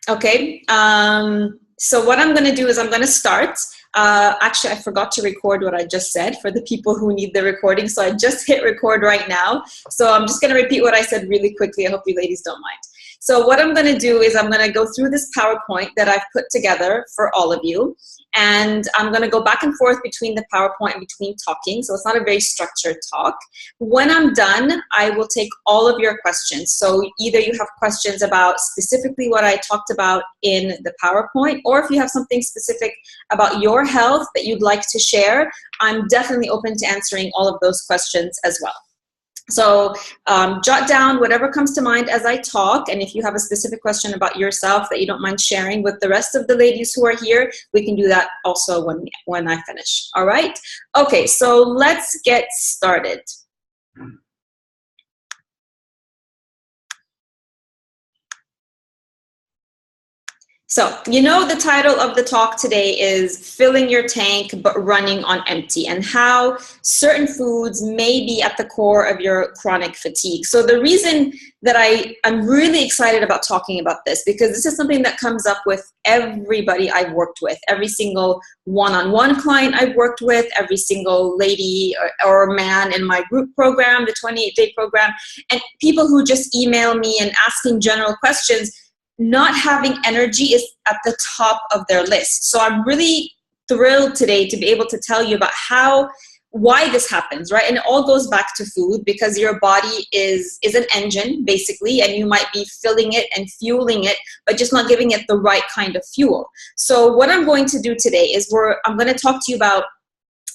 Okay. So what I'm going to do is I'm going to start. Actually, I forgot to record what I just said for the people who need the recording. So I just hit record right now. So I'm just going to repeat what I said really quickly. I hope you ladies don't mind. So what I'm going to do is I'm going to go through this PowerPoint that I've put together for all of you. And I'm going to go back and forth between the PowerPoint and between talking. So it's not a very structured talk. When I'm done, I will take all of your questions. So either you have questions about specifically what I talked about in the PowerPoint, or if you have something specific about your health that you'd like to share, I'm definitely open to answering all of those questions as well. So jot down whatever comes to mind as I talk, and if you have a specific question about yourself that you don't mind sharing with the rest of the ladies who are here, we can do that also when I finish. All right? Okay, so let's get started. So, you know, the title of the talk today is Filling Your Tank but Running on Empty, and how certain foods may be at the core of your chronic fatigue. So the reason that I'm really excited about talking about this, because this is something that comes up with everybody I've worked with, every single one-on-one client I've worked with, every single lady or man in my group program, the 28-day program, and people who just email me and asking general questions. Not having energy is at the top of their list. So I'm really thrilled today to be able to tell you about why this happens, right? And it all goes back to food, because your body is an engine, basically, and you might be filling it and fueling it, but just not giving it the right kind of fuel. So what I'm going to do today is I'm going to talk to you about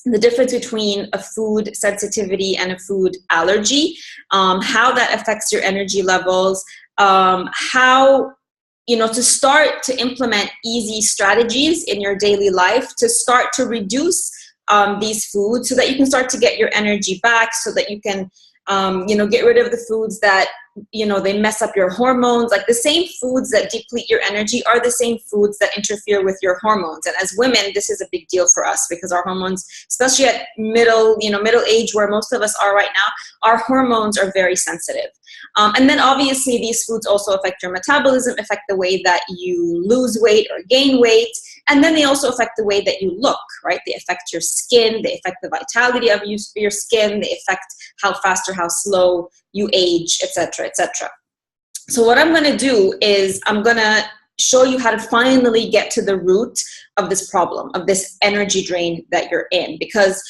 the difference between a food sensitivity and a food allergy, how that affects your energy levels, how to start to implement easy strategies in your daily life to start to reduce these foods so that you can start to get your energy back, so that you can, get rid of the foods that, they mess up your hormones. Like the same foods that deplete your energy are the same foods that interfere with your hormones. And as women, this is a big deal for us, because our hormones, especially at middle age, where most of us are right now, our hormones are very sensitive. And then obviously these foods also affect your metabolism, affect the way that you lose weight or gain weight. And then they also affect the way that you look, right? They affect your skin, they affect the vitality of your skin, they affect how fast or how slow you age, etc., etc. So what I'm going to do is I'm going to show you how to finally get to the root of this problem, of this energy drain that you're in, because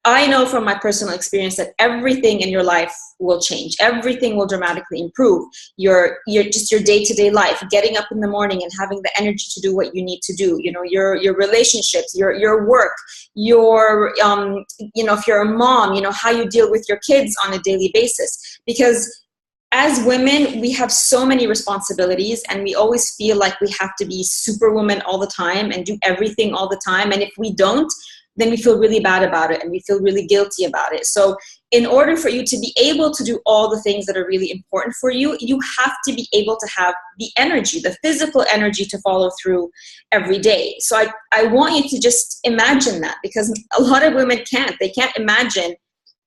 I know from my personal experience that everything in your life will change. Everything will dramatically improve. Your day-to-day life, getting up in the morning and having the energy to do what you need to do. Your relationships, your work, if you're a mom, how you deal with your kids on a daily basis. Because as women, we have so many responsibilities, and we always feel like we have to be superwoman all the time and do everything all the time. And if we don't, then we feel really bad about it and we feel really guilty about it. So in order for you to be able to do all the things that are really important for you, you have to be able to have the energy, the physical energy to follow through every day. So I want you to just imagine that, because a lot of women can't. They can't imagine,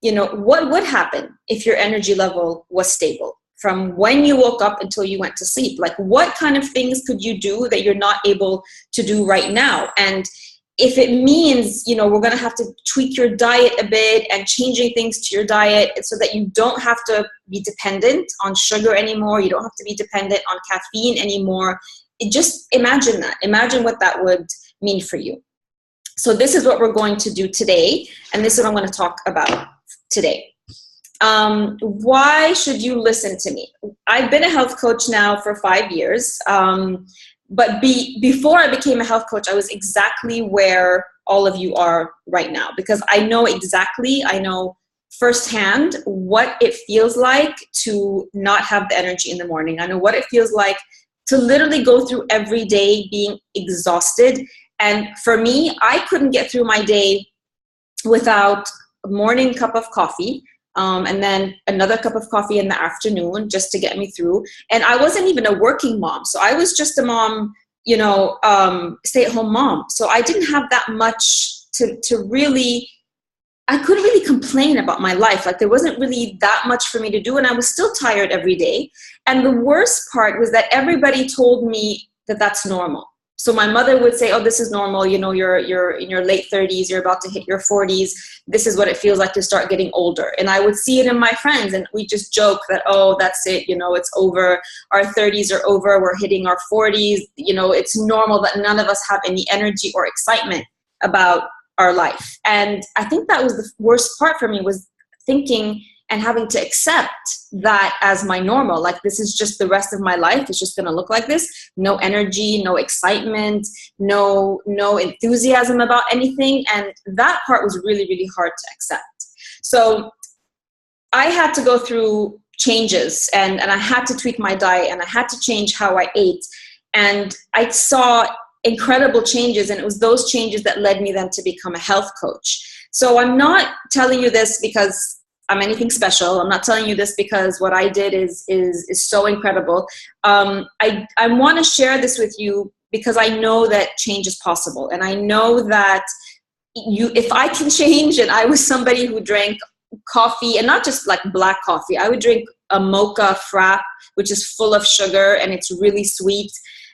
what would happen if your energy level was stable from when you woke up until you went to sleep. Like, what kind of things could you do that you're not able to do right now? And if it means, we're going to have to tweak your diet a bit and changing things to your diet so that you don't have to be dependent on sugar anymore, you don't have to be dependent on caffeine anymore, just imagine that. Imagine what that would mean for you. So this is what we're going to do today, and this is what I'm going to talk about today. Why should you listen to me? I've been a health coach now for 5 years. But before I became a health coach, I was exactly where all of you are right now, because I know firsthand what it feels like to not have the energy in the morning. I know what it feels like to literally go through every day being exhausted. And for me, I couldn't get through my day without a morning cup of coffee. And then another cup of coffee in the afternoon just to get me through. And I wasn't even a working mom. So I was just a mom, stay-at-home mom. So I didn't have that much to really, I couldn't really complain about my life. Like, there wasn't really that much for me to do. And I was still tired every day. And the worst part was that everybody told me, that that's normal. So my mother would say, oh, this is normal. You know, you're in your late 30s, you're about to hit your 40s. This is what it feels like to start getting older. And I would see it in my friends, and we just joke that, oh, that's it. You know, it's over. Our 30s are over. We're hitting our 40s. You know, it's normal that none of us have any energy or excitement about our life. And I think that was the worst part for me, was thinking and having to accept that as my normal. Like, this is just the rest of my life. It's just going to look like this. No energy, no excitement, no enthusiasm about anything. And that part was really, really hard to accept. So I had to go through changes, and I had to tweak my diet, and I had to change how I ate. And I saw incredible changes, and it was those changes that led me then to become a health coach. So I'm not telling you this because I'm anything special. I'm not telling you this because what I did is so incredible. I want to share this with you because I know that change is possible. And I know that if I can change, and I was somebody who drank coffee, and not just like black coffee. I would drink a mocha frap, which is full of sugar and it's really sweet.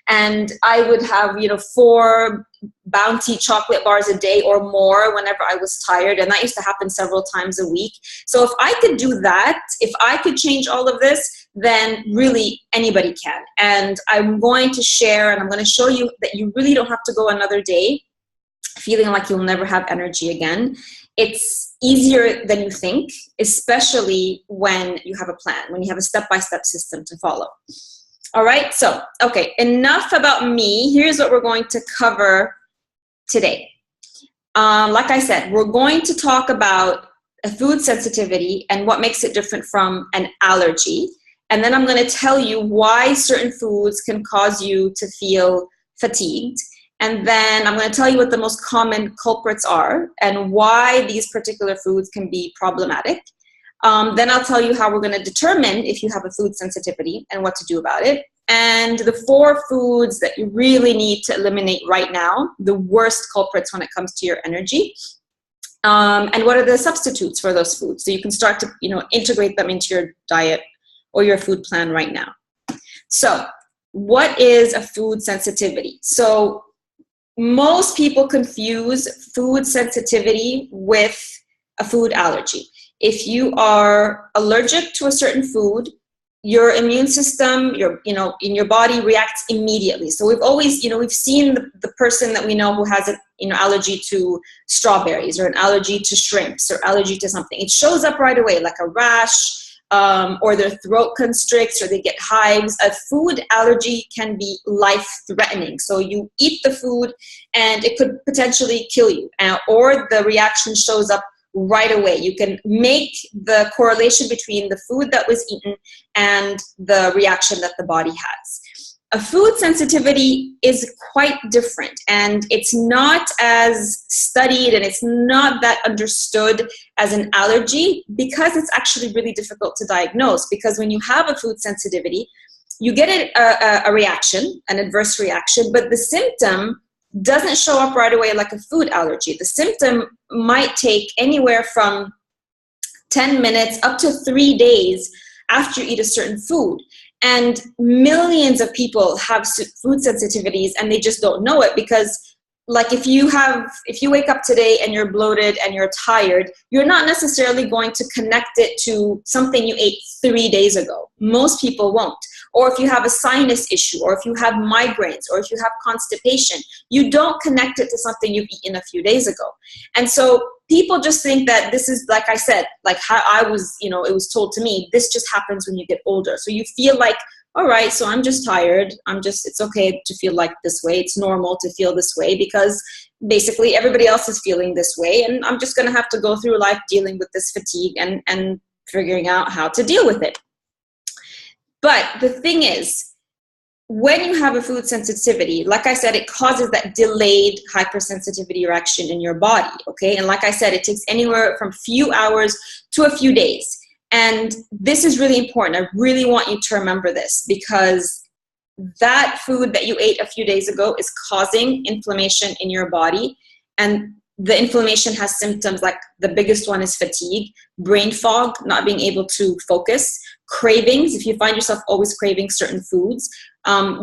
And I would have, 4 Bounty chocolate bars a day or more whenever I was tired. And that used to happen several times a week. So if I could do that, if I could change all of this, then really anybody can. And I'm going to share, and I'm going to show you that you really don't have to go another day feeling like you'll never have energy again. It's easier than you think, especially when you have a plan, when you have a step-by-step system to follow. All right, so, okay, enough about me. Here's what we're going to cover today. Like I said, we're going to talk about a food sensitivity and what makes it different from an allergy. And then I'm going to tell you why certain foods can cause you to feel fatigued. And then I'm going to tell you what the most common culprits are and why these particular foods can be problematic. Then I'll tell you how we're going to determine if you have a food sensitivity and what to do about it. And the 4 foods that you really need to eliminate right now, the worst culprits when it comes to your energy. And what are the substitutes for those foods? So you can start to, integrate them into your diet or your food plan right now. So what is a food sensitivity? So most people confuse food sensitivity with a food allergy. If you are allergic to a certain food, your immune system, in your body reacts immediately. So we've always, we've seen the person that we know who has an, allergy to strawberries or an allergy to shrimps or allergy to something. It shows up right away, like a rash, or their throat constricts, or they get hives. A food allergy can be life-threatening. So you eat the food and it could potentially kill you, or the reaction shows up right away. You can make the correlation between the food that was eaten and the reaction that the body has. A food sensitivity is quite different, and it's not as studied and it's not that understood as an allergy because it's actually really difficult to diagnose. Because when you have a food sensitivity, you get a reaction, an adverse reaction, but the symptom doesn't show up right away like a food allergy. The symptom might take anywhere from 10 minutes up to 3 days after you eat a certain food. And millions of people have food sensitivities and they just don't know it, because like if you wake up today and you're bloated and you're tired, you're not necessarily going to connect it to something you ate 3 days ago. Most people won't. Or if you have a sinus issue, or if you have migraines, or if you have constipation, you don't connect it to something you've eaten a few days ago. And so people just think that this is, like I said, like how I was, it was told to me, this just happens when you get older. So you feel like, all right, so I'm just tired. It's okay to feel like this way. It's normal to feel this way because basically everybody else is feeling this way. And I'm just going to have to go through life dealing with this fatigue and figuring out how to deal with it. But the thing is, when you have a food sensitivity, like I said, it causes that delayed hypersensitivity reaction in your body, okay? And like I said, it takes anywhere from a few hours to a few days. And this is really important. I really want you to remember this, because that food that you ate a few days ago is causing inflammation in your body. And the inflammation has symptoms like the biggest one is fatigue, brain fog, not being able to focus, cravings. If you find yourself always craving certain foods,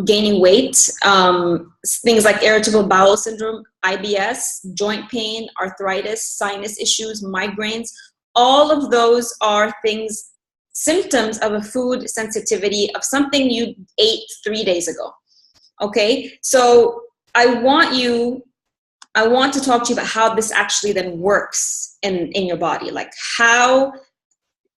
gaining weight, things like irritable bowel syndrome, IBS, joint pain, arthritis, sinus issues, migraines. All of those are things, symptoms of a food sensitivity of something you ate 3 days ago. Okay, so I want to talk to you about how this actually then works in your body. Like how,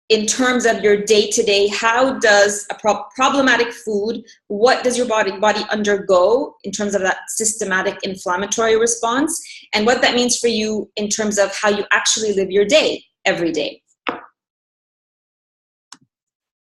in terms of your day-to-day, how does a problematic food, what does your body undergo in terms of that systematic inflammatory response, and what that means for you in terms of how you actually live your day every day.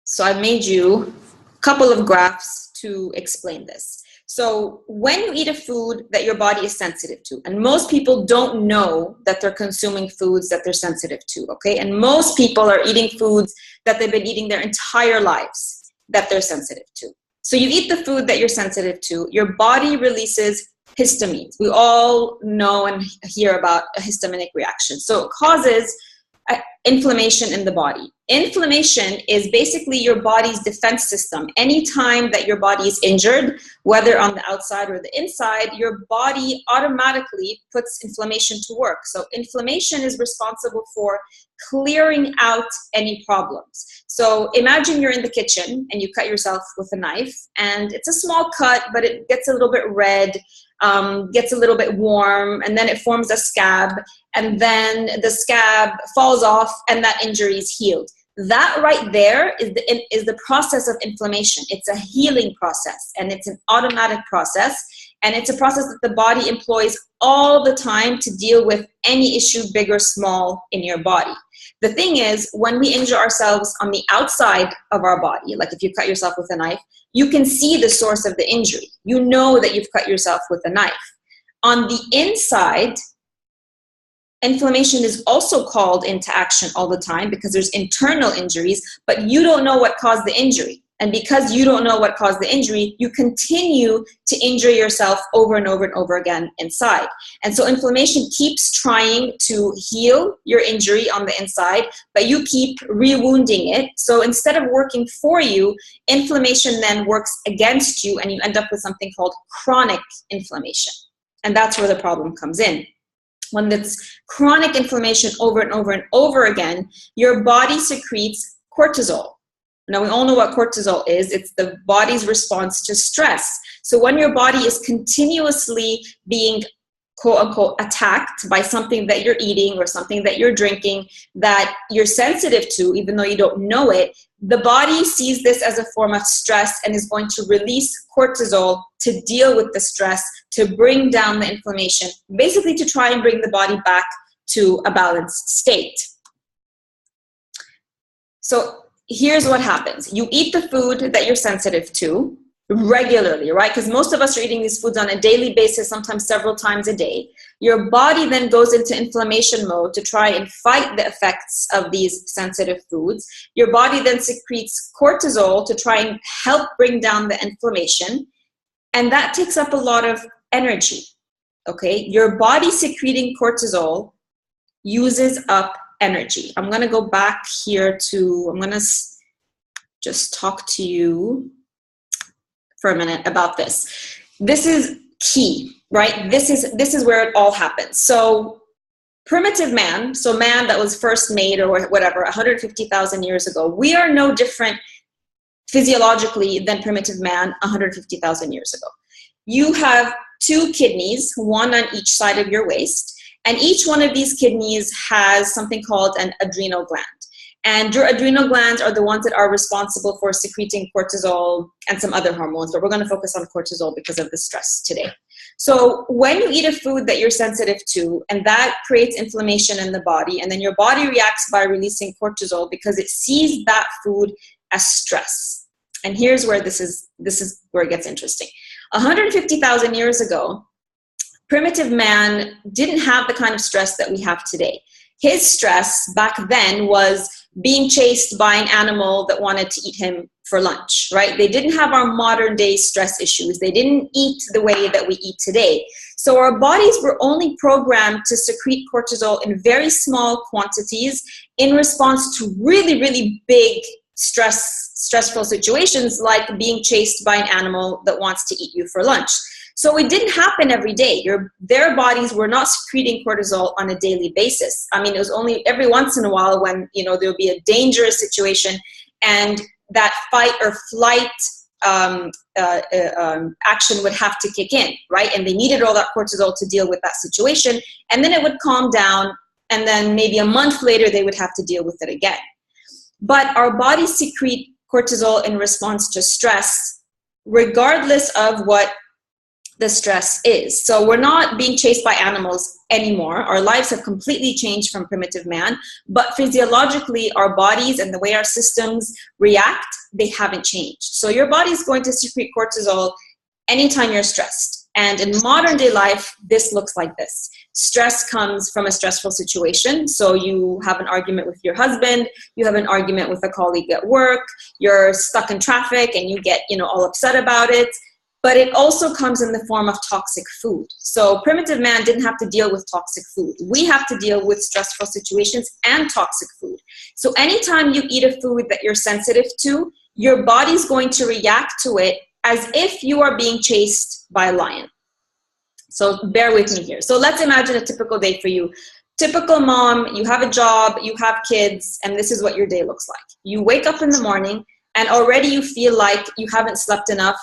So I've made you a couple of graphs to explain this. So when you eat a food that your body is sensitive to, and most people don't know that they're consuming foods that they're sensitive to, okay? And most people are eating foods that they've been eating their entire lives that they're sensitive to. So you eat the food that you're sensitive to, your body releases histamines. We all know and hear about a histaminic reaction. So it causes inflammation in the body. Inflammation is basically your body's defense system. Anytime that your body is injured, whether on the outside or the inside, your body automatically puts inflammation to work. So inflammation is responsible for clearing out any problems. So imagine you're in the kitchen and you cut yourself with a knife, and it's a small cut, but it gets a little bit red, gets a little bit warm, and then it forms a scab, and then the scab falls off and that injury is healed. That right there is the process of inflammation. It's a healing process, and it's an automatic process, and it's a process that the body employs all the time to deal with any issue, big or small, in your body. The thing is, when we injure ourselves on the outside of our body, like if you cut yourself with a knife, you can see the source of the injury. You know that you've cut yourself with a knife. On the inside, inflammation is also called into action all the time because there's internal injuries, but you don't know what caused the injury. And because you don't know what caused the injury, you continue to injure yourself over and over and over again inside. And so inflammation keeps trying to heal your injury on the inside, but you keep rewounding it. So instead of working for you, inflammation then works against you, and you end up with something called chronic inflammation. And that's where the problem comes in. When it's chronic inflammation over and over and over again, your body secretes cortisol. Now, we all know what cortisol is. It's the body's response to stress. So when your body is continuously being, quote unquote, attacked by something that you're eating or something that you're drinking that you're sensitive to, even though you don't know it, the body sees this as a form of stress and is going to release cortisol to deal with the stress, to bring down the inflammation, basically to try and bring the body back to a balanced state. So here's what happens. You eat the food that you're sensitive to regularly, right? Because most of us are eating these foods on a daily basis, sometimes several times a day. Your body then goes into inflammation mode to try and fight the effects of these sensitive foods. Your body then secretes cortisol to try and help bring down the inflammation. And that takes up a lot of energy, okay? Your body secreting cortisol uses up energy. I'm going to go back here to, I'm going to just talk to you for a minute about this. This is key, right? This is where it all happens. So primitive man, so man that was first made or whatever, 150,000 years ago, we are no different physiologically than primitive man 150,000 years ago. You have 2 kidneys, one on each side of your waist. And each one of these kidneys has something called an adrenal gland. And your adrenal glands are the ones that are responsible for secreting cortisol and some other hormones, but we're going to focus on cortisol because of the stress today. So when you eat a food that you're sensitive to, and that creates inflammation in the body, and then your body reacts by releasing cortisol because it sees that food as stress. And here's where this is where it gets interesting. 150,000 years ago, primitive man didn't have the kind of stress that we have today. His stress back then was being chased by an animal that wanted to eat him for lunch, right? They didn't have our modern day stress issues. They didn't eat the way that we eat today. So our bodies were only programmed to secrete cortisol in very small quantities in response to really, really big stressful situations like being chased by an animal that wants to eat you for lunch. So it didn't happen every day. Their bodies were not secreting cortisol on a daily basis. I mean, it was only every once in a while when, you know, there would be a dangerous situation and that fight or flight action would have to kick in, right? And they needed all that cortisol to deal with that situation. And then it would calm down. And then maybe a month later, they would have to deal with it again. But our bodies secrete cortisol in response to stress, regardless of what the stress is. So we're not being chased by animals anymore. Our lives have completely changed from primitive man, but physiologically our bodies and the way our systems react, they haven't changed. So your body is going to secrete cortisol anytime you're stressed. And in modern day life, this looks like this. Stress comes from a stressful situation. So you have an argument with your husband, you have an argument with a colleague at work, you're stuck in traffic and you get, you know, all upset about it. But it also comes in the form of toxic food. So primitive man didn't have to deal with toxic food. We have to deal with stressful situations and toxic food. So anytime you eat a food that you're sensitive to, your body's going to react to it as if you are being chased by a lion. So bear with me here. So let's imagine a typical day for you. Typical mom, you have a job, you have kids, and this is what your day looks like. You wake up in the morning and already you feel like you haven't slept enough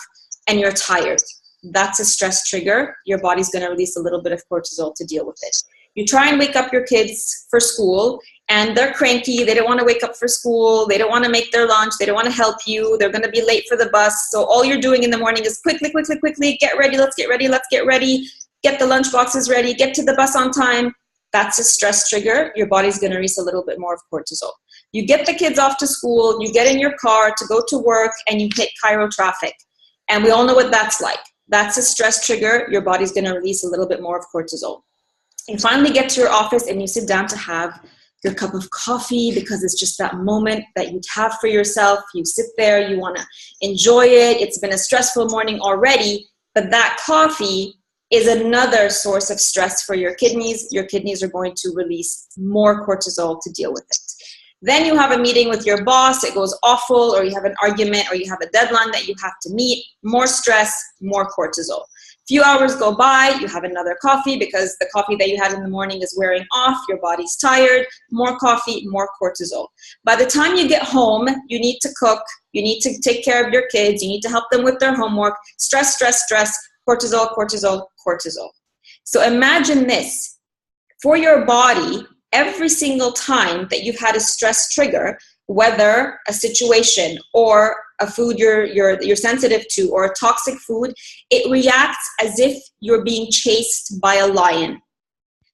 and you're tired. That's a stress trigger. Your body's going to release a little bit of cortisol to deal with it. You try and wake up your kids for school and they're cranky. They don't want to wake up for school. They don't want to make their lunch. They don't want to help you. They're going to be late for the bus. So all you're doing in the morning is quickly, get ready. Let's get ready. Get the lunch boxes ready. Get to the bus on time. That's a stress trigger. Your body's going to release a little bit more of cortisol. You get the kids off to school. You get in your car to go to work and you hit Cairo traffic. And we all know what that's like. That's a stress trigger. Your body's going to release a little bit more of cortisol. You finally get to your office and you sit down to have your cup of coffee because it's just that moment that you'd have for yourself. You sit there, you want to enjoy it. It's been a stressful morning already, but that coffee is another source of stress for your kidneys. Your kidneys are going to release more cortisol to deal with it. Then you have a meeting with your boss, it goes awful, or you have an argument, or you have a deadline that you have to meet, more stress, more cortisol. Few hours go by, you have another coffee because the coffee that you had in the morning is wearing off, your body's tired, more coffee, more cortisol. By the time you get home, you need to cook, you need to take care of your kids, you need to help them with their homework, stress, cortisol. So imagine this, for your body, every single time that you've had a stress trigger, whether a situation or a food you're sensitive to or a toxic food, it reacts as if you're being chased by a lion.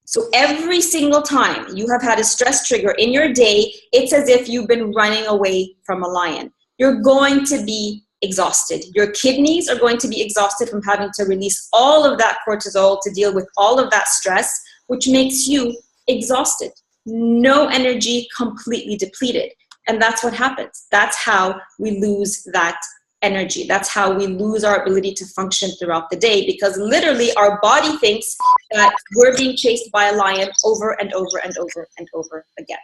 So every single time you have had a stress trigger in your day, it's as if you've been running away from a lion. You're going to be exhausted. Your kidneys are going to be exhausted from having to release all of that cortisol to deal with all of that stress, which makes you exhausted, no energy, completely depleted. And that's what happens. That's how we lose that energy. That's how we lose our ability to function throughout the day, because literally our body thinks that we're being chased by a lion over and over again.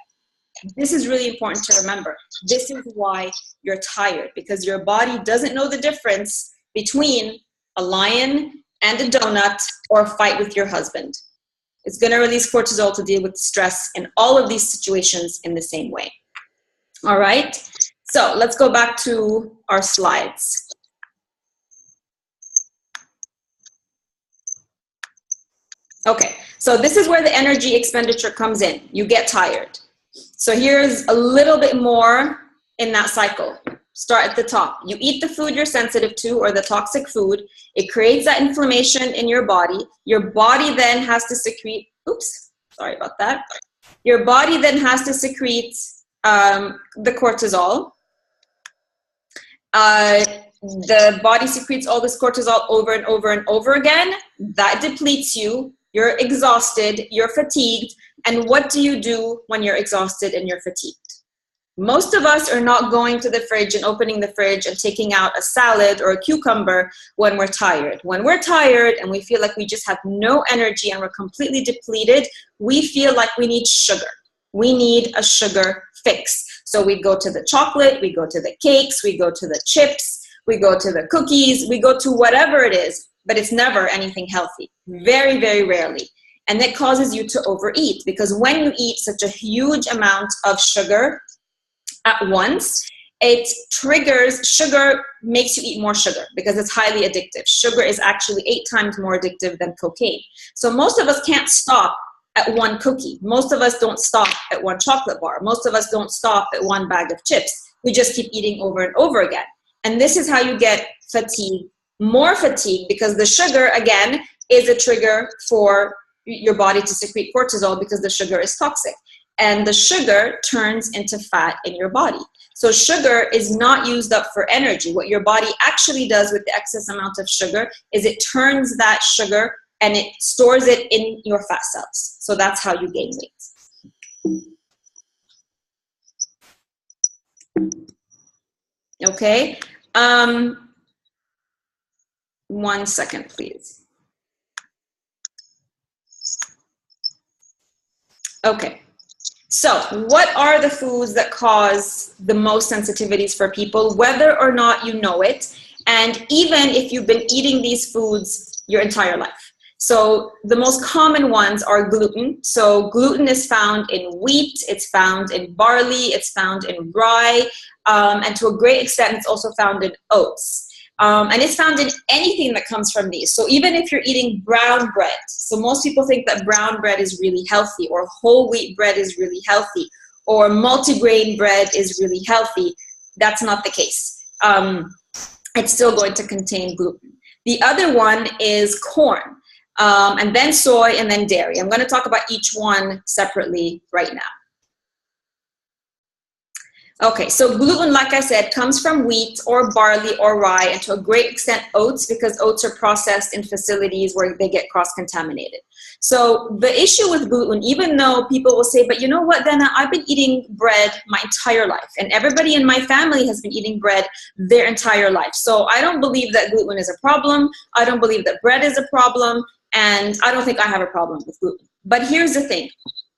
This is really important to remember. This is why you're tired, because your body doesn't know the difference between a lion and a donut or a fight with your husband. It's going to release cortisol to deal with stress in all of these situations in the same way. All right, so let's go back to our slides. Okay, so this is where the energy expenditure comes in. You get tired. So here's a little bit more in that cycle. Start at the top. You eat the food you're sensitive to or the toxic food. It creates that inflammation in your body. Your body then has to secrete, sorry about that. Your body then has to secrete the cortisol. The body secretes all this cortisol over and over again. That depletes you. You're exhausted. You're fatigued. And what do you do when you're exhausted and you're fatigued? Most of us are not going to the fridge and opening the fridge and taking out a salad or a cucumber when we're tired. When we're tired and we feel like we just have no energy and we're completely depleted, we feel like we need sugar. We need a sugar fix. So we go to the chocolate, we go to the cakes, we go to the chips, we go to the cookies, we go to whatever it is, but it's never anything healthy. Very, very rarely. And that causes you to overeat, because when you eat such a huge amount of sugar at once, it triggers, sugar makes you eat more sugar because it's highly addictive. Sugar is actually 8 times more addictive than cocaine. So most of us can't stop at one cookie. Most of us don't stop at one chocolate bar. Most of us don't stop at one bag of chips. We just keep eating over and over again. And this is how you get fatigue, more fatigue, because the sugar, again, is a trigger for your body to secrete cortisol because the sugar is toxic. And the sugar turns into fat in your body. So sugar is not used up for energy. What your body actually does with the excess amount of sugar is it turns that sugar and it stores it in your fat cells. So that's how you gain weight. Okay. 1 second, please. Okay. So what are the foods that cause the most sensitivities for people, whether or not you know it, and even if you've been eating these foods your entire life? So the most common ones are gluten. So gluten is found in wheat, it's found in barley, it's found in rye, and to a great extent, it's also found in oats. And it's found in anything that comes from these. So even if you're eating brown bread, so most people think that brown bread is really healthy, or whole wheat bread is really healthy, or multigrain bread is really healthy. That's not the case. It's still going to contain gluten. The other one is corn, and then soy, and then dairy. I'm going to talk about each one separately right now. Okay, so gluten, like I said, comes from wheat or barley or rye, and to a great extent oats, because oats are processed in facilities where they get cross-contaminated. So the issue with gluten, even though people will say, but you know what, Dana, I've been eating bread my entire life, and everybody in my family has been eating bread their entire life. So I don't believe that gluten is a problem. I don't believe that bread is a problem, and I don't think I have a problem with gluten. But here's the thing.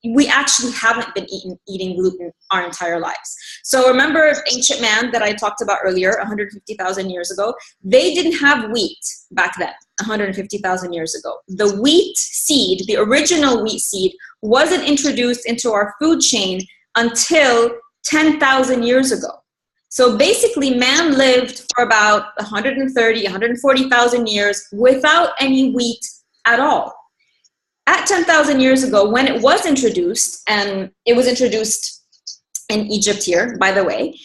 We actually haven't been eating gluten our entire lives. So remember ancient man that I talked about earlier, 150,000 years ago? They didn't have wheat back then, 150,000 years ago. The wheat seed, the original wheat seed, wasn't introduced into our food chain until 10,000 years ago. So basically, man lived for about 130, 140,000 years without any wheat at all. At 10,000 years ago, when it was introduced, and it was introduced in Egypt here, by the way,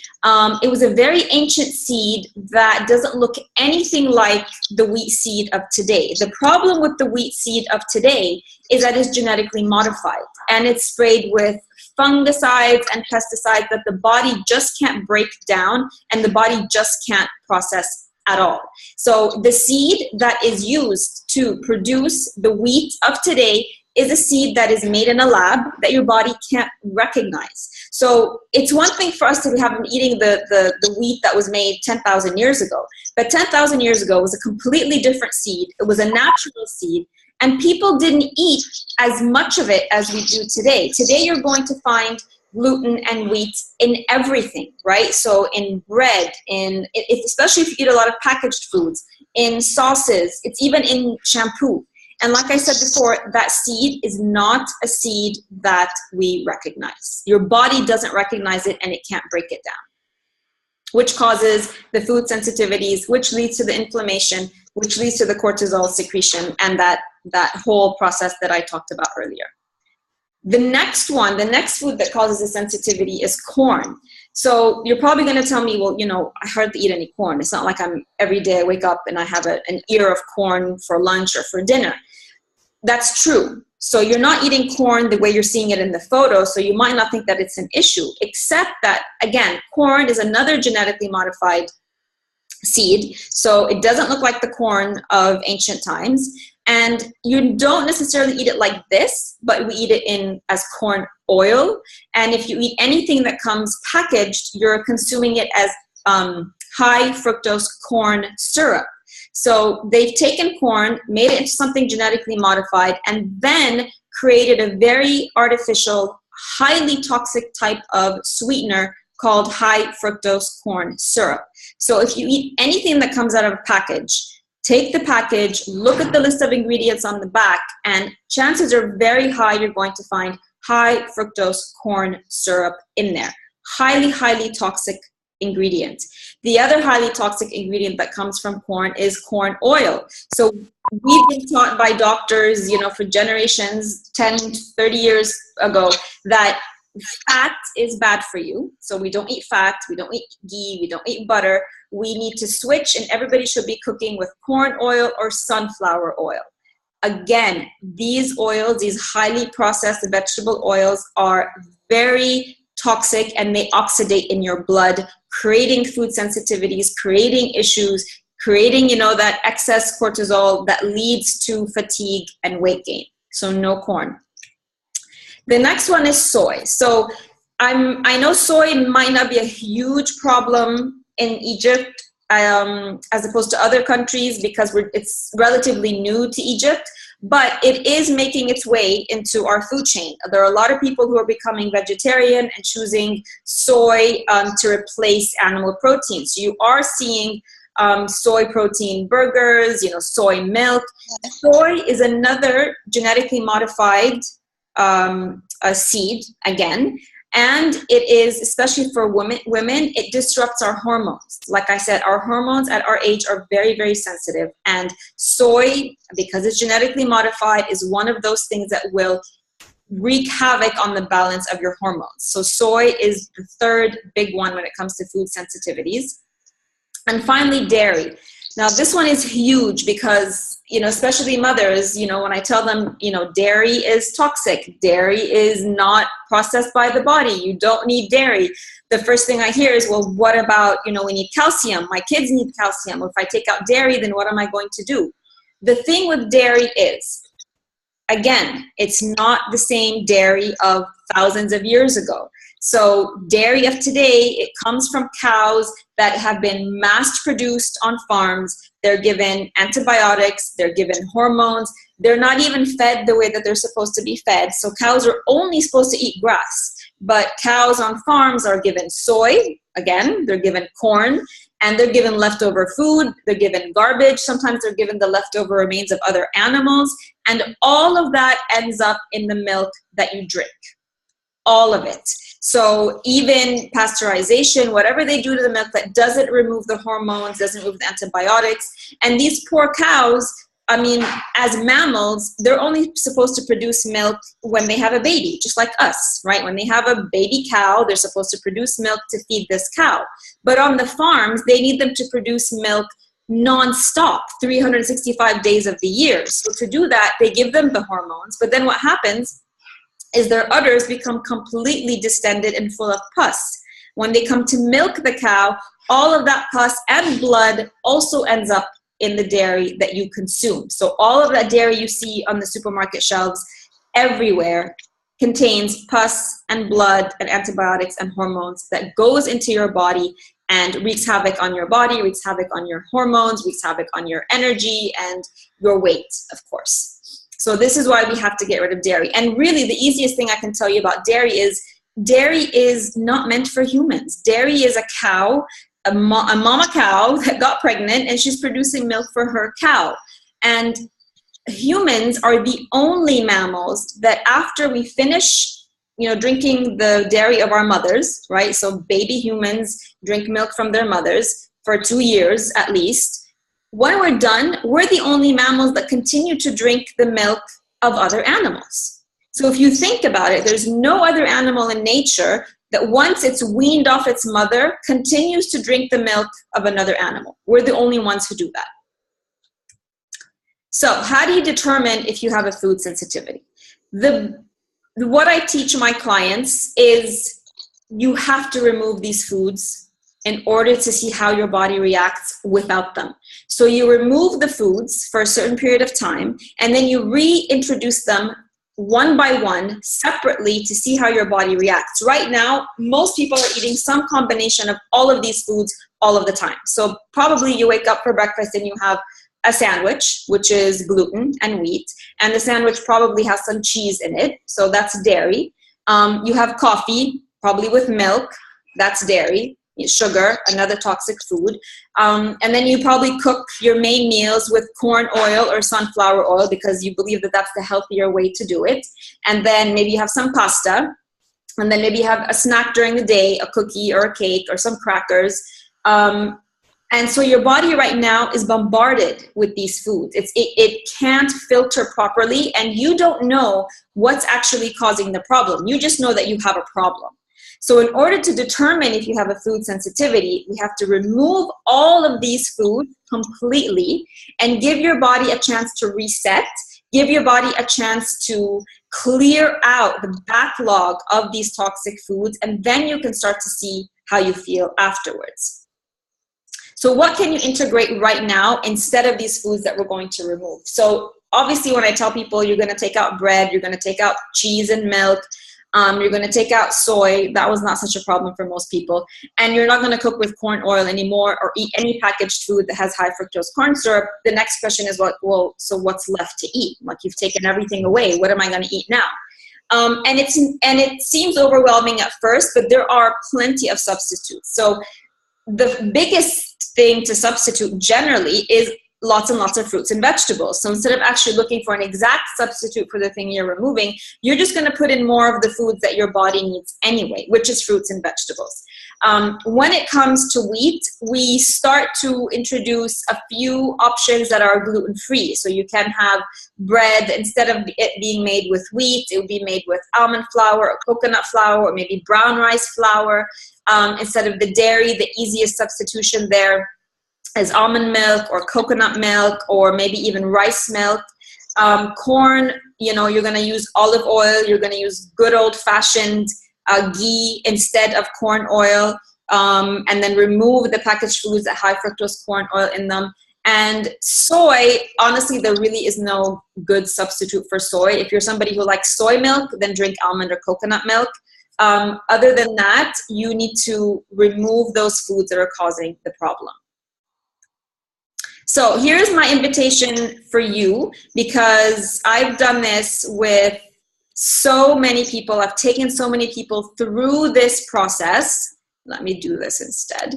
it was a very ancient seed that doesn't look anything like the wheat seed of today. The problem with the wheat seed of today is that it's genetically modified, and it's sprayed with fungicides and pesticides that the body just can't break down, and the body just can't process at all. So the seed that is used to produce the wheat of today is a seed that is made in a lab that your body can't recognize. So it's one thing for us to have been eating the wheat that was made 10,000 years ago, but 10,000 years ago was a completely different seed. It was a natural seed, and people didn't eat as much of it as we do today. Today you're going to find gluten and wheat in everything, right? So in bread, especially if you eat a lot of packaged foods, in sauces, it's even in shampoo. And like I said before, that seed is not a seed that we recognize. Your body doesn't recognize it, and it can't break it down, which causes the food sensitivities, which leads to the inflammation, which leads to the cortisol secretion, and that whole process that I talked about earlier. The next one, the next food that causes a sensitivity is corn. So you're probably going to tell me, well, you know, I hardly eat any corn. It's not like every day I wake up and I have an ear of corn for lunch or for dinner. That's true. So you're not eating corn the way you're seeing it in the photo, so you might not think that it's an issue, except that, again, corn is another genetically modified seed. So it doesn't look like the corn of ancient times. And you don't necessarily eat it like this, but we eat it as corn oil. And if you eat anything that comes packaged, you're consuming it as high fructose corn syrup. So they've taken corn, made it into something genetically modified, and then created a very artificial, highly toxic type of sweetener called high fructose corn syrup. So if you eat anything that comes out of a package, take the package, look at the list of ingredients on the back, and chances are very high you're going to find high fructose corn syrup in there. Highly, highly toxic ingredient. The other highly toxic ingredient that comes from corn is corn oil. So we've been taught by doctors, for generations, 10, 30 years ago, that fat is bad for you. So we don't eat fat, we don't eat ghee, we don't eat butter. We need to switch, and everybody should be cooking with corn oil or sunflower oil. Again, these oils, these highly processed vegetable oils, are very toxic, and they oxidate in your blood, creating food sensitivities, creating issues, creating, that excess cortisol that leads to fatigue and weight gain. So no corn. The next one is soy. So I know soy might not be a huge problem in Egypt as opposed to other countries because it's relatively new to Egypt, but it is making its way into our food chain. There are a lot of people who are becoming vegetarian and choosing soy to replace animal protein. So you are seeing soy protein burgers, soy milk. Soy is another genetically modified a seed, again, and it is, especially for women, it disrupts our hormones. Like I said, our hormones at our age are very, very sensitive, and soy, because it's genetically modified, is one of those things that will wreak havoc on the balance of your hormones. So soy is the third big one when it comes to food sensitivities. And finally, dairy. Now, this one is huge because, especially mothers, when I tell them, dairy is toxic, dairy is not processed by the body, you don't need dairy. The first thing I hear is, well, what about, we need calcium, my kids need calcium. If I take out dairy, then what am I going to do? The thing with dairy is, again, it's not the same dairy of thousands of years ago. So dairy of today, it comes from cows that have been mass produced on farms. They're given antibiotics, they're given hormones. They're not even fed the way that they're supposed to be fed. So cows are only supposed to eat grass, but cows on farms are given soy, again, they're given corn, and they're given leftover food, they're given garbage, sometimes they're given the leftover remains of other animals, and all of that ends up in the milk that you drink. All of it. So even pasteurization, whatever they do to the milk that doesn't remove the hormones, doesn't remove the antibiotics, and these poor cows, as mammals, they're only supposed to produce milk when they have a baby, just like us, right? When they have a baby cow, they're supposed to produce milk to feed this cow. But on the farms, they need them to produce milk non-stop, 365 days of the year. So to do that, they give them the hormones, but then what happens is their udders become completely distended and full of pus. When they come to milk the cow, all of that pus and blood also ends up in the dairy that you consume. So all of that dairy you see on the supermarket shelves everywhere contains pus and blood and antibiotics and hormones that goes into your body and wreaks havoc on your body, wreaks havoc on your hormones, wreaks havoc on your energy and your weight, of course. So this is why we have to get rid of dairy. And really the easiest thing I can tell you about dairy is not meant for humans. Dairy is a cow, a mama cow that got pregnant and she's producing milk for her cow. And humans are the only mammals that after we finish, drinking the dairy of our mothers, right? So baby humans drink milk from their mothers for 2 years at least. When we're done, we're the only mammals that continue to drink the milk of other animals. So if you think about it, there's no other animal in nature that once it's weaned off its mother continues to drink the milk of another animal. We're the only ones who do that. So how do you determine if you have a food sensitivity? What I teach my clients is you have to remove these foods in order to see how your body reacts without them. So you remove the foods for a certain period of time, and then you reintroduce them one by one separately to see how your body reacts. Right now, most people are eating some combination of all of these foods all of the time. So probably you wake up for breakfast and you have a sandwich, which is gluten and wheat, and the sandwich probably has some cheese in it, so that's dairy. You have coffee, probably with milk. That's dairy. Sugar, another toxic food. And then you probably cook your main meals with corn oil or sunflower oil because you believe that that's the healthier way to do it. And then maybe you have some pasta. And then maybe you have a snack during the day, a cookie or a cake or some crackers. And so your body right now is bombarded with these foods. It can't filter properly, and you don't know what's actually causing the problem. You just know that you have a problem. So in order to determine if you have a food sensitivity, we have to remove all of these foods completely and give your body a chance to reset, give your body a chance to clear out the backlog of these toxic foods, and then you can start to see how you feel afterwards. So what can you integrate right now instead of these foods that we're going to remove? So obviously when I tell people you're going to take out bread, you're going to take out cheese and milk, you're going to take out soy. That was not such a problem for most people. And you're not going to cook with corn oil anymore or eat any packaged food that has high fructose corn syrup. The next question is, so what's left to eat? Like, you've taken everything away. What am I going to eat now? And it seems overwhelming at first, but there are plenty of substitutes. So the biggest thing to substitute generally is lots and lots of fruits and vegetables. So instead of actually looking for an exact substitute for the thing you're removing, you're just going to put in more of the foods that your body needs anyway, which is fruits and vegetables. When it comes to wheat, we start to introduce a few options that are gluten-free. So you can have bread, instead of it being made with wheat, it will be made with almond flour or coconut flour or maybe brown rice flour. Instead of the dairy, the easiest substitution there is almond milk or coconut milk or maybe even rice milk. Corn, you're going to use olive oil. You're going to use good old-fashioned ghee instead of corn oil, and then remove the packaged foods that have fructose corn oil in them. And soy, honestly, there really is no good substitute for soy. If you're somebody who likes soy milk, then drink almond or coconut milk. Other than that, you need to remove those foods that are causing the problem. So here's my invitation for you, because I've done this with so many people. I've taken so many people through this process. Let me do this instead.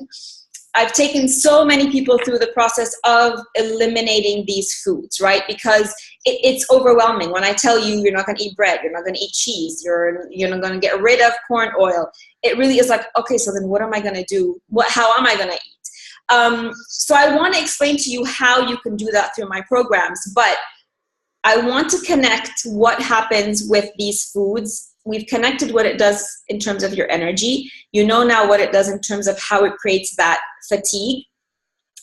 I've taken so many people through the process of eliminating these foods, right? Because it's overwhelming. When I tell you you're not going to eat bread, you're not going to eat cheese, you're not going to get rid of corn oil, it really is like, okay, so then what am I going to do? How am I going to eat? So I want to explain to you how you can do that through my programs, but I want to connect what happens with these foods. We've connected what it does in terms of your energy. You know now what it does in terms of how it creates that fatigue.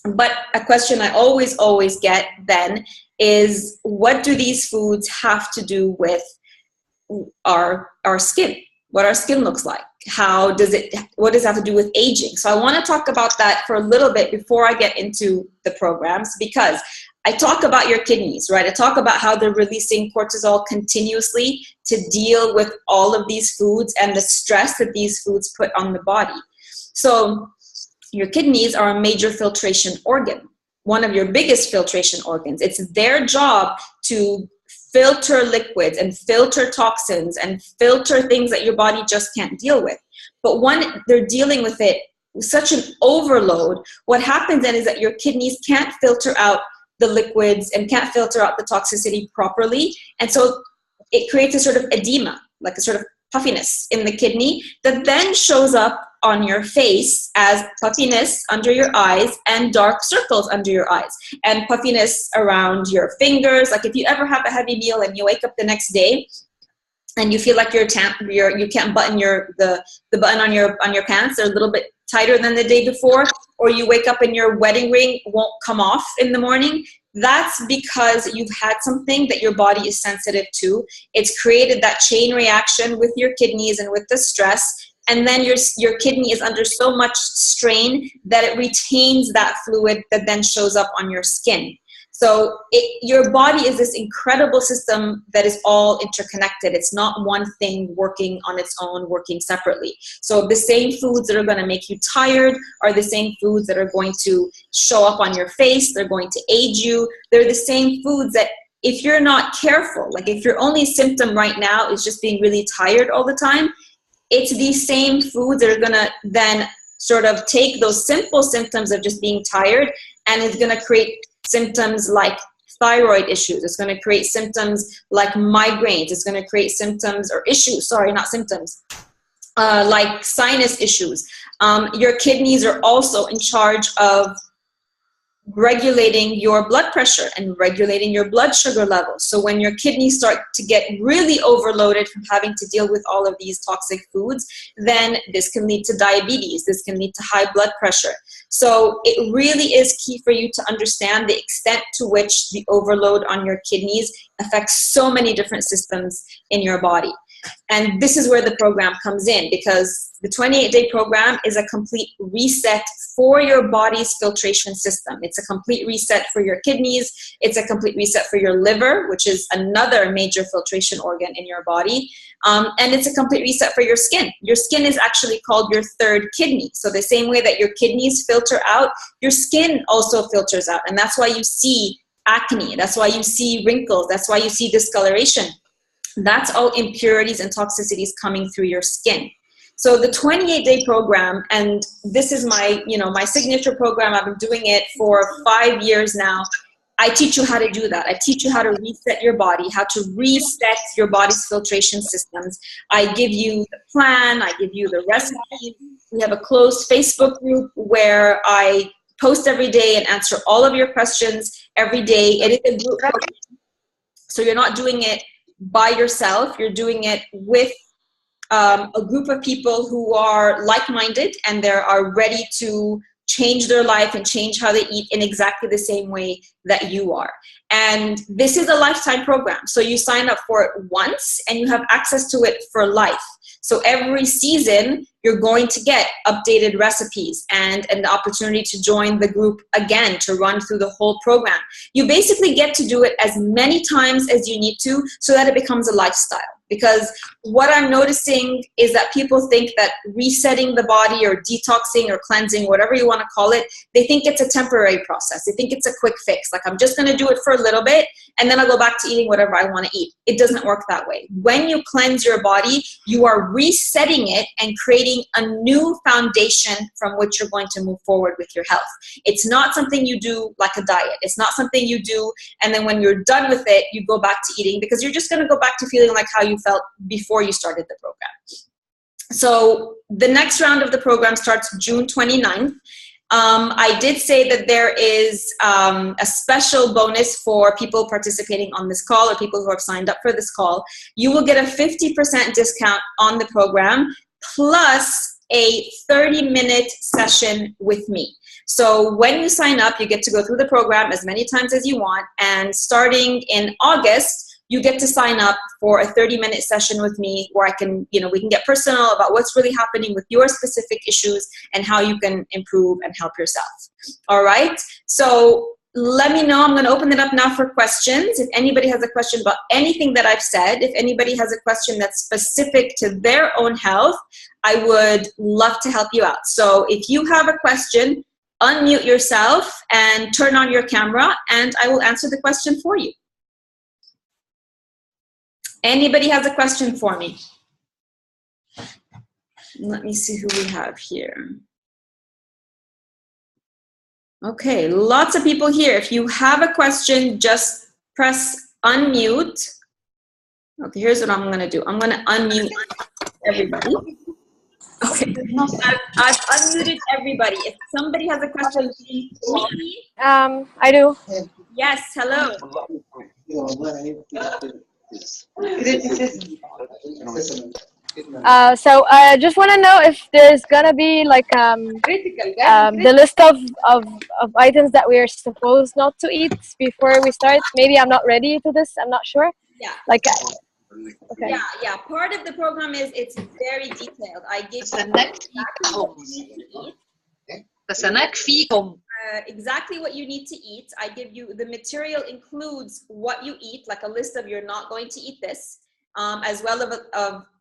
But a question I always get then is, what do these foods have to do with our skin? What our skin looks like? What does it have to do with aging? So I want to talk about that for a little bit before I get into the programs, because I talk about your kidneys, right? I talk about how they're releasing cortisol continuously to deal with all of these foods and the stress that these foods put on the body. So your kidneys are a major filtration organ, one of your biggest filtration organs. It's their job to filter liquids and filter toxins and filter things that your body just can't deal with. But when they're dealing with it with such an overload, what happens then is that your kidneys can't filter out the liquids and can't filter out the toxicity properly. And so it creates a sort of edema, like a sort of puffiness in the kidney that then shows up on your face as puffiness under your eyes and dark circles under your eyes and puffiness around your fingers. Like if you ever have a heavy meal and you wake up the next day and you feel like you can't button the button on your pants, they're a little bit tighter than the day before, or you wake up and your wedding ring won't come off in the morning, that's because you've had something that your body is sensitive to. It's created that chain reaction with your kidneys and with the stress, and then your kidney is under so much strain that it retains that fluid that then shows up on your skin. So your body is this incredible system that is all interconnected. It's not one thing working on its own, working separately. So the same foods that are going to make you tired are the same foods that are going to show up on your face. They're going to age you. They're the same foods that, if you're not careful, like if your only symptom right now is just being really tired all the time, it's these same foods that are gonna then sort of take those simple symptoms of just being tired, and it's gonna create symptoms like thyroid issues. It's going to create symptoms like migraines. It's going to create symptoms or issues, sorry, not symptoms, like sinus issues. Your kidneys are also in charge of regulating your blood pressure and regulating your blood sugar levels. So when your kidneys start to get really overloaded from having to deal with all of these toxic foods, then this can lead to diabetes. This can lead to high blood pressure. So it really is key for you to understand the extent to which the overload on your kidneys affects so many different systems in your body. And this is where the program comes in, because the 28-day program is a complete reset for your body's filtration system. It's a complete reset for your kidneys. It's a complete reset for your liver, which is another major filtration organ in your body. And it's a complete reset for your skin. Your skin is actually called your third kidney. So the same way that your kidneys filter out, your skin also filters out. And that's why you see acne. That's why you see wrinkles. That's why you see discoloration. That's all impurities and toxicities coming through your skin. So the 28-day program, and this is my, my signature program. I've been doing it for 5 years now. I teach you how to do that. I teach you how to reset your body, how to reset your body's filtration systems. I give you the plan. I give you the recipes. We have a closed Facebook group where I post every day and answer all of your questions every day. It is a group program. So you're not doing it by yourself. You're doing it with a group of people who are like-minded and they are ready to change their life and change how they eat in exactly the same way that you are. And this is a lifetime program. So you sign up for it once and you have access to it for life. So every season, you're going to get updated recipes and an opportunity to join the group again, to run through the whole program. You basically get to do it as many times as you need to so that it becomes a lifestyle. Because what I'm noticing is that people think that resetting the body or detoxing or cleansing, whatever you want to call it, they think it's a temporary process. They think it's a quick fix. Like, I'm just going to do it for a little bit and then I'll go back to eating whatever I want to eat. It doesn't work that way. When you cleanse your body, you are resetting it and creating a new foundation from which you're going to move forward with your health. It's not something you do like a diet. It's not something you do and then when you're done with it, you go back to eating, because you're just going to go back to feeling like how you felt before you started the program. So the next round of the program starts June 29th. I did say that there is a special bonus for people participating on this call or people who have signed up for this call. You will get a 50% discount on the program plus a 30-minute session with me. So when you sign up, you get to go through the program as many times as you want. And starting in August, you get to sign up for a 30-minute session with me where I can, we can get personal about what's really happening with your specific issues and how you can improve and help yourself. All right. So let me know. I'm going to open it up now for questions. If anybody has a question about anything that I've said, if anybody has a question that's specific to their own health, I would love to help you out. So if you have a question, unmute yourself and turn on your camera and I will answer the question for you. Anybody has a question for me? Let me see who we have here. Okay, lots of people here. If you have a question, just press unmute. Okay, here's what I'm going to do. I'm going to unmute everybody. Okay, I've unmuted everybody. If somebody has a question, please. I do. Yes, hello. So I just want to know if there's gonna be like the list of items that we are supposed not to eat before we start. Maybe I'm not ready to this. I'm not sure. Yeah. Like. Okay. Yeah. Part of the program is it's very detailed. I give you exactly what you need to eat. I give you the material includes what you eat, like a list of you're not going to eat this, as well of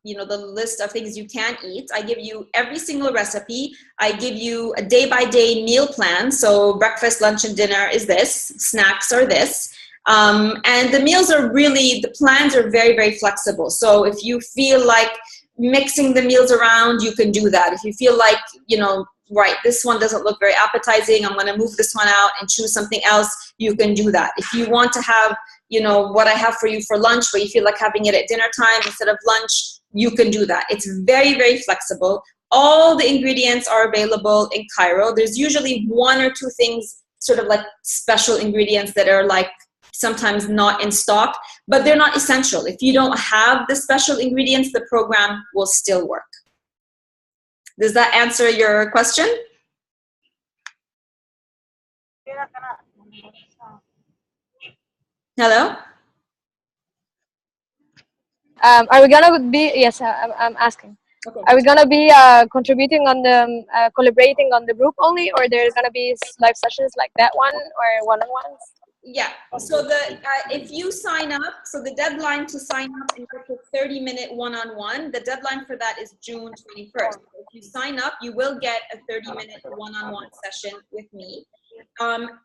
the list of things you can eat. I give you every single recipe. I give you a day-by-day meal plan. So breakfast, lunch, and dinner is this. Snacks are this. And the meals are really, the plans are very, very flexible. So if you feel like mixing the meals around, you can do that. If you feel like, you know, right, this one doesn't look very appetizing, I'm going to move this one out and choose something else, you can do that. If you want to have, you know, what I have for you for lunch, but you feel like having it at dinner time instead of lunch, you can do that. It's very, very flexible. All the ingredients are available in Cairo. There's usually one or two things, sort of like special ingredients that are like sometimes not in stock, but they're not essential. If you don't have the special ingredients, the program will still work. Does that answer your question? Hello? Are we gonna be, yes, I'm asking. Okay. Are we gonna be contributing on the, collaborating on the group only, or there's gonna be live sessions like that one, or one-on-ones? Yeah, so the if you sign up, so the deadline to sign up and get a 30-minute one-on-one, the deadline for that is June 21st. So if you sign up, you will get a 30-minute one-on-one session with me.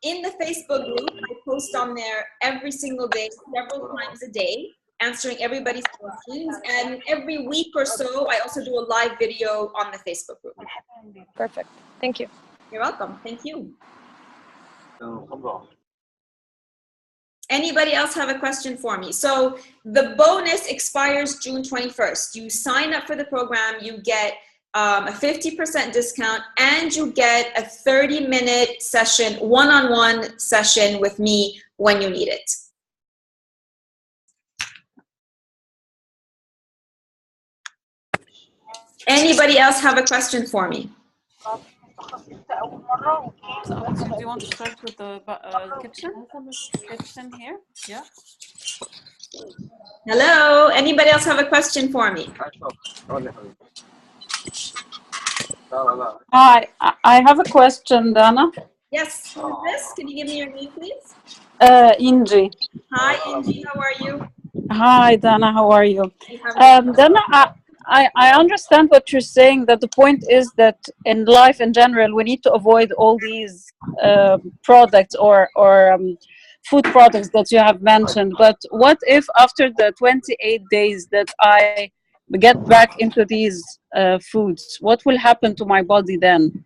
In the Facebook group, I post on there every single day, several times a day, answering everybody's questions. And every week or so, I also do a live video on the Facebook group. Perfect. Thank you. You're welcome. Thank you. Anybody else have a question for me? So the bonus expires June 21st. You sign up for the program, you get a 50% discount, and you get a 30-minute session, one-on-one session with me when you need it. Anybody else have a question for me? So, do you want to start with the kitchen here? Yeah. Hello. Anybody else have a question for me? Hi, I have a question, Dana. Yes. Who is this? Can you give me your name, please? Inji. Hi, Inji. How are you? Hi, Dana. How are you? Dana, I understand what you're saying, that the point is that in life in general, we need to avoid all these products or food products that you have mentioned. But what if after the 28 days that I get back into these foods, what will happen to my body then?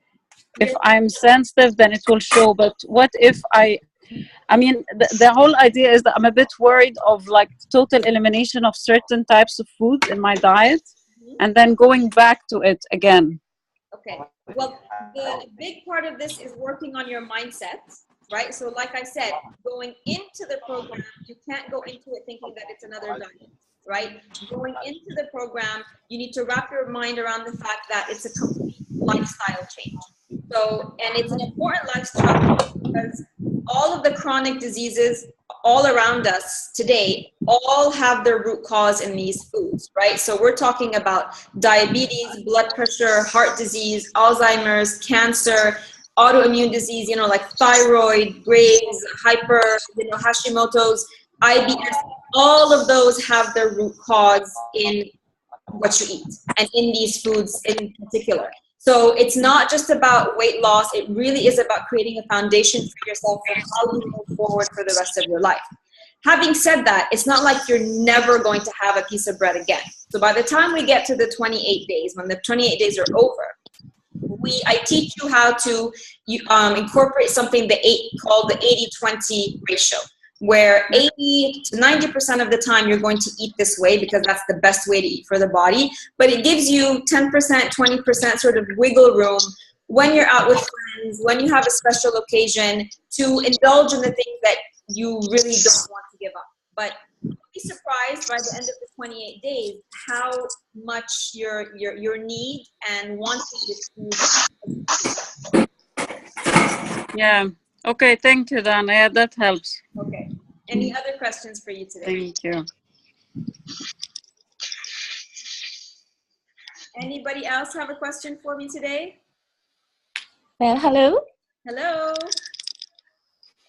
If I'm sensitive, then it will show. But what if I mean, the whole idea is that I'm a bit worried of like total elimination of certain types of foods in my diet and then going back to it again. Okay. Well, the big part of this is working on your mindset, right? So like I said, going into the program, you can't go into it thinking that it's another diet, right? Going into the program, you need to wrap your mind around the fact that it's a complete lifestyle change. So, and it's an important lifestyle change because all of the chronic diseases all around us today all have their root cause in these foods, right? So we're talking about diabetes, blood pressure, heart disease, Alzheimer's, cancer, autoimmune disease, you know, like thyroid, Graves, Hashimoto's, IBS. All of those have their root cause in what you eat and in these foods in particular. So it's not just about weight loss. It really is about creating a foundation for yourself for how you move forward for the rest of your life. Having said that, it's not like you're never going to have a piece of bread again. So by the time we get to the 28 days, when the 28 days are over, I teach you how to incorporate something called the 80-20 ratio, where 80 to 90% of the time you're going to eat this way because that's the best way to eat for the body. But it gives you 10%, 20% sort of wiggle room when you're out with friends, when you have a special occasion, to indulge in the things that you really don't want to give up. But you'll be surprised by the end of the 28 days how much your need and wanting to. Yeah. Okay, thank you, Dana. Yeah, that helps. Okay. Any other questions for you today? Thank you. Anybody else have a question for me today? Well, hello. Hello.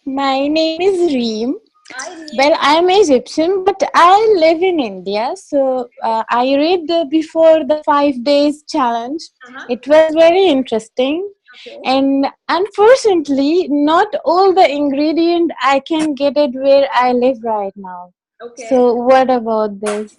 My name is Reem. Hi, Reem. Well, I'm Egyptian, but I live in India. So I read before the 5 days challenge. It was very interesting. Okay. And unfortunately, not all the ingredient I can get it where I live right now. Okay. So what about this?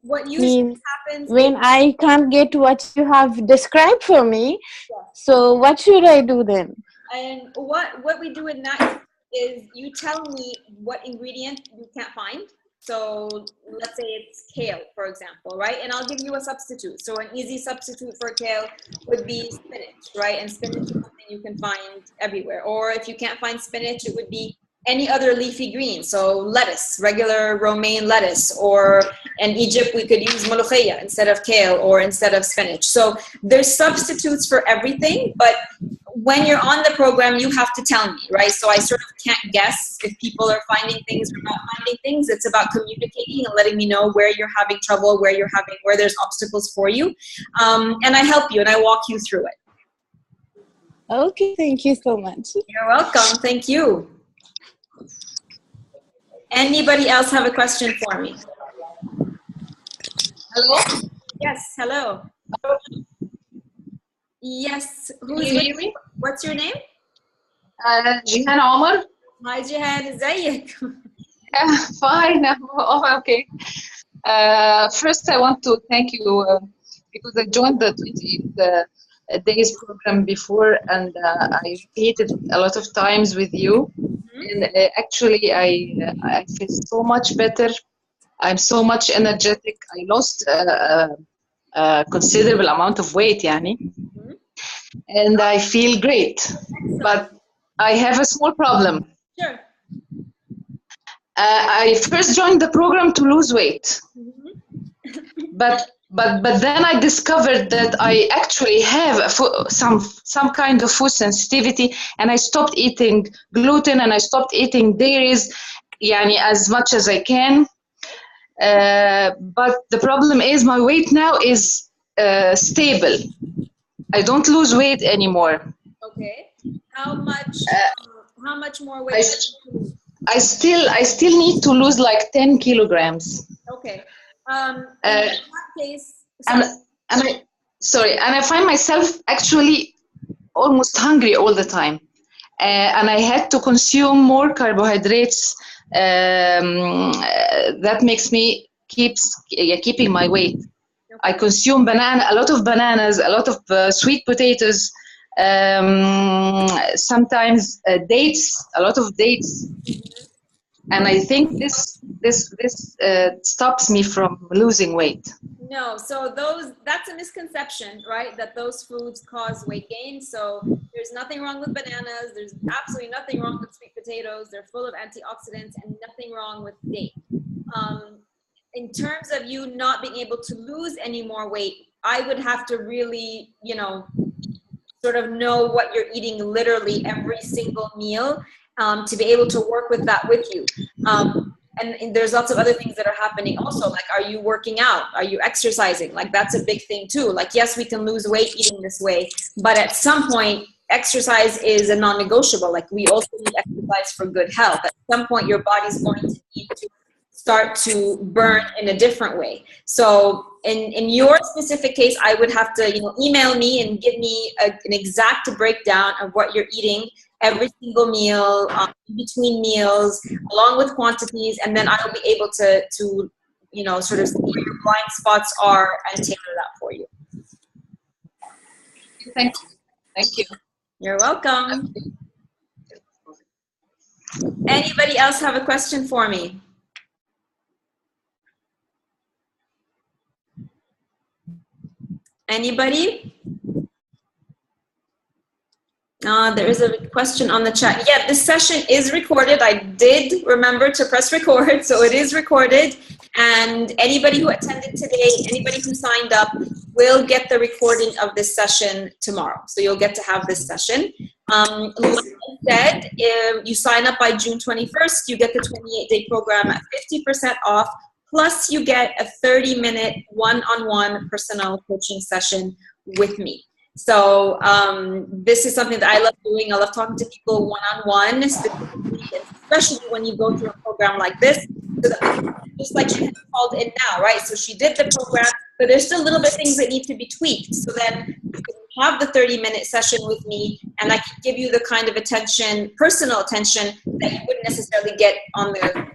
what usually Means happens when I can't get what you have described for me, yeah. so what should I do then? And what we do in that is you tell me what ingredient you can't find. So let's say it's kale, for example, right? And I'll give you a substitute. So an easy substitute for kale would be spinach, right? And spinach is something you can find everywhere. Or if you can't find spinach, it would be any other leafy green. So lettuce, regular romaine lettuce, or in Egypt, we could use molokhia instead of kale or instead of spinach. So there's substitutes for everything, but when you're on the program, you have to tell me, right? So I sort of can't guess if people are finding things or not finding things. It's about communicating and letting me know where you're having trouble, where there's obstacles for you. And I help you and I walk you through it. Okay, thank you so much. You're welcome. Thank you. Anybody else have a question for me? Hello? Yes, hello. Yes, Can you hear me? What's your name? Jihan Omar. Hi Jihan, ازيك? Fine. Oh, okay. First, I want to thank you because I joined the 28 days program before, and I repeated a lot of times with you. And actually, I feel so much better. I'm so much energetic. I lost a considerable amount of weight, yani. And I feel great. But I have a small problem. Sure. I first joined the program to lose weight. But then I discovered that I actually have some kind of food sensitivity, and I stopped eating gluten and I stopped eating dairies, yani, as much as I can. But the problem is my weight now is stable. I don't lose weight anymore. Okay. How much more weight? I still need to lose like 10 kilograms. Okay. In that case, and I find myself actually almost hungry all the time, and I had to consume more carbohydrates. That makes me keeping my weight. Okay. I consume a lot of bananas, a lot of sweet potatoes, sometimes dates, a lot of dates. And I think this stops me from losing weight. No, so that's a misconception, right? That those foods cause weight gain. So there's nothing wrong with bananas. There's absolutely nothing wrong with sweet potatoes. They're full of antioxidants, and nothing wrong with date. In terms of you not being able to lose any more weight, I would have to really, sort of know what you're eating literally every single meal. To be able to work with that with you. And there's lots of other things that are happening also, like, are you working out? Are you exercising? Like, that's a big thing too. Like, yes, we can lose weight eating this way, but at some point, exercise is a non-negotiable. Like, we also need exercise for good health. At some point, your body's going to need to start to burn in a different way. So in your specific case, I would have to, email me and give me an exact breakdown of what you're eating every single meal, in between meals, along with quantities, and then I'll be able to sort of see where your blind spots are and tailor that for you. Thank you. You're welcome. Anybody else have a question for me? Anybody? There is a question on the chat. Yeah, this session is recorded. I did remember to press record, so it is recorded. And anybody who attended today, anybody who signed up, will get the recording of this session tomorrow. So you'll get to have this session. Like I said, if you sign up by June 21st, you get the 28-day program at 50% off. Plus, you get a 30-minute one-on-one personal coaching session with me. So this is something that I love doing. I love talking to people one-on-one, especially when you go through a program like this. So that, just like she called in now, right? So she did the program, but there's still little bit things that need to be tweaked. So then you can have the 30-minute session with me, and I can give you the kind of attention, personal attention, that you wouldn't necessarily get on the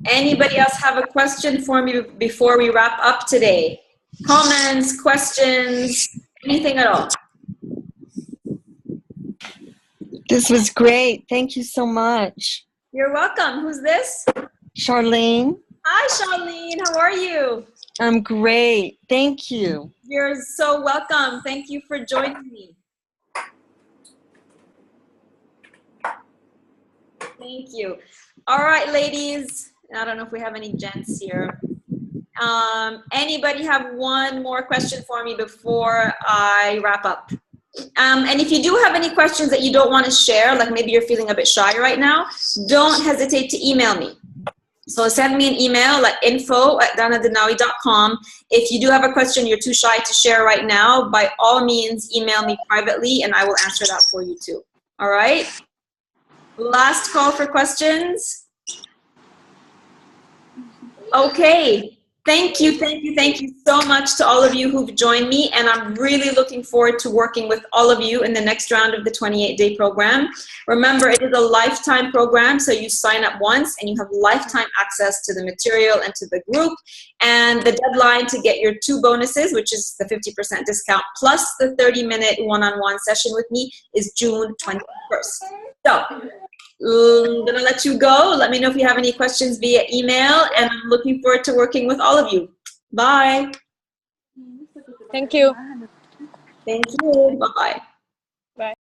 Anybody else have a question for me before we wrap up today? Comments, questions, anything at all? This was great. Thank you so much. You're welcome. Who's this? Charlene. Hi, Charlene. How are you? I'm great. Thank you. You're so welcome. Thank you for joining me. Thank you. All right, ladies. I don't know if we have any gents here. Anybody have one more question for me before I wrap up? And if you do have any questions that you don't want to share, like maybe you're feeling a bit shy right now, don't hesitate to email me. So send me an email at info@danadenawi.com. If you do have a question you're too shy to share right now, by all means, email me privately and I will answer that for you too. All right? Last call for questions. Okay. Thank you so much to all of you who've joined me, and I'm really looking forward to working with all of you in the next round of the 28-day program. Remember, it is a lifetime program, so you sign up once and you have lifetime access to the material and to the group. And the deadline to get your 2 bonuses, which is the 50% discount plus the 30-minute one-on-one session with me, is June 21st. So I'm gonna let you go. Let me know if you have any questions via email, and I'm looking forward to working with all of you. Bye. Thank you. Thank you. Bye-bye.